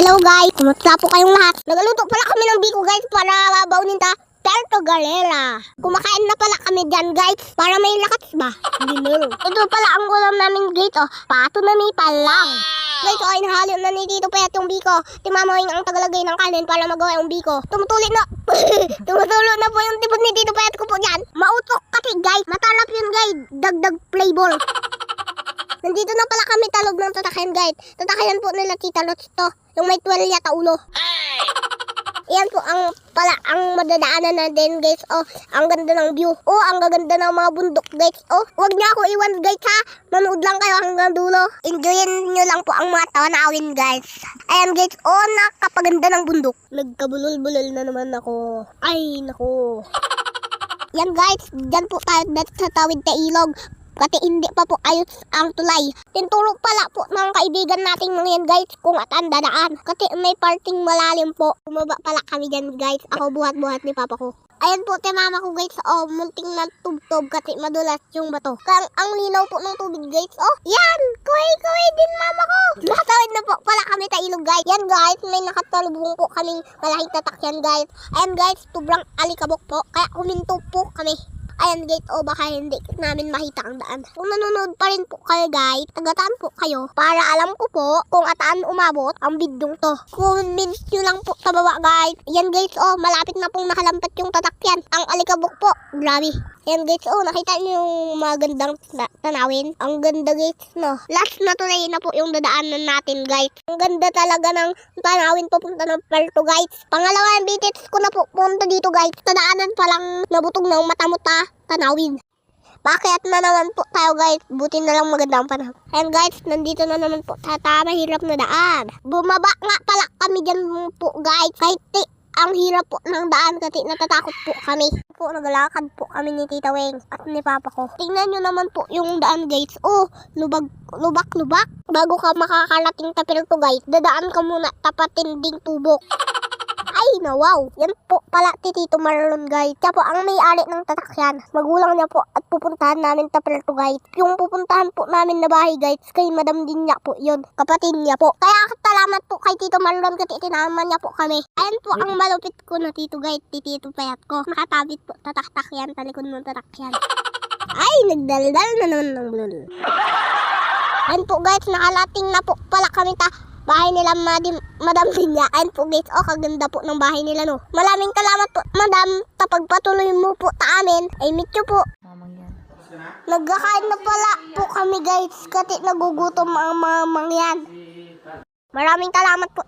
Hello guys, kumusta po kayong lahat? Nagaluto pala kami ng biko guys para babaunin ta Puerto Galera. Kumakain na pala kami dyan guys para may lakas ba? Dinner. Ito pala ang ulam namin guys pato na may palang. Guys inahalo na ni Tito Pet yung biko. Timamoy ang tagalagay ng kanin para magawa yung biko. Tumutuloy na. Tumutulo na po yung tipot ni Tito Pet ko po dyan. Mautok kasi guys. Matalap yun guys. Dagdag flavor. Nandito na pala kami talog ng tatakyan guys. Tatakyan po nila Tita Lots to. Yung may 12 yata ulo. Yan po ang pala ang madadaanan natin guys. Oh, ang ganda ng view. Oh, ang gaganda ng mga bundok guys. Oh, wag niyo ako iwan guys ha. Manood lang kayo hanggang dulo. Enjoyin niyo lang po ang mga tanawin guys. Ayan guys. Oh, nakapaganda ng bundok. Nagkabulol-bulol na naman ako. Ay, nako. Yan guys. Diyan po tayo sa tawid na ilog. Kasi hindi pa po ayos ang tulay. Tintulog pala po ng kaibigan natin mga yan guys kung ataan dadaan. Kasi may parting malalim po. Bumaba pala kami dyan guys. Ako buhat-buhat ni papa ko. Ayan po mama ko guys. Oh, munting na tubtob kasi madulas yung bato. Kaya ang linaw po ng tubig guys. Oh, yan! Kuhay din mama ko. Nakatawid na po pala kami sa ilog guys. Yan guys, may nakatalubong po kaming malaking tatakyan guys. Ayan guys, sobrang alikabok po. Kaya kuminto po kami. Ayan guys, o baka hindi namin makita ang daan. Kung nanonood pa rin po kayo guys, tagataan po kayo para alam ko po kung ataan umabot ang bidyong to. Comment nyo lang po sa baba guys. Yan guys, oh malapit na pong nakalampat yung tatakyan. Ang alikabok po, grabe. Yan guys, oh nakita nyo yung magandang tanawin. Ang ganda guys, no. Last na tulay na po yung dadaanan natin guys. Ang ganda talaga ng tanawin papunta ng Puerto guys. Pangalawang bitis ko na po punta dito guys. Tadaanan palang nabutog ng mata-muta tanawin. Bakit na naman po tayo guys? Buti na lang maganda ang panahon. Ayan guys, nandito na naman po sa mahirap na daan. Bumaba nga pala kami dyan po guys. Kahit ang hirap po ng daan kasi natatakot po kami. Po naglalakad po kami ni Tita Weng at ni Papa ko. Tingnan nyo naman po yung daan guys. Oh, lubak. Bago ka makakarating sa Puerto guys, dadaan ka muna tapatinding tubok. Ay, na wow. Yan po pala si Tito Marlon guys. Siya po ang may-ari ng tatakyan. Magulang niya po at pupuntahan namin sa Puerto guys. Yung pupuntahan po namin na bahay guys, kay Madam din niya po yun. Kapatid niya po. Kaya salamat po kay Tito Marlon kasi tinama niya po kami. Ayan po ang malupit ko na Tito guys, si Tito Payat ko. Nakatabit po tatakyan, talikod ng tatakyan. Ay, nagdaldal na naman ng bulol. Ayan po guys, nakalating na po pala kami bahay nila Madam Linya. Ayan po guys, oh kaganda po ng bahay nila no. Maraming salamat po Madam, tapagpatuloy mo po ta amin. Ay mityo po. Nagkakain na pala po kami guys kasi nagugutom ang mamang yan. Maraming salamat po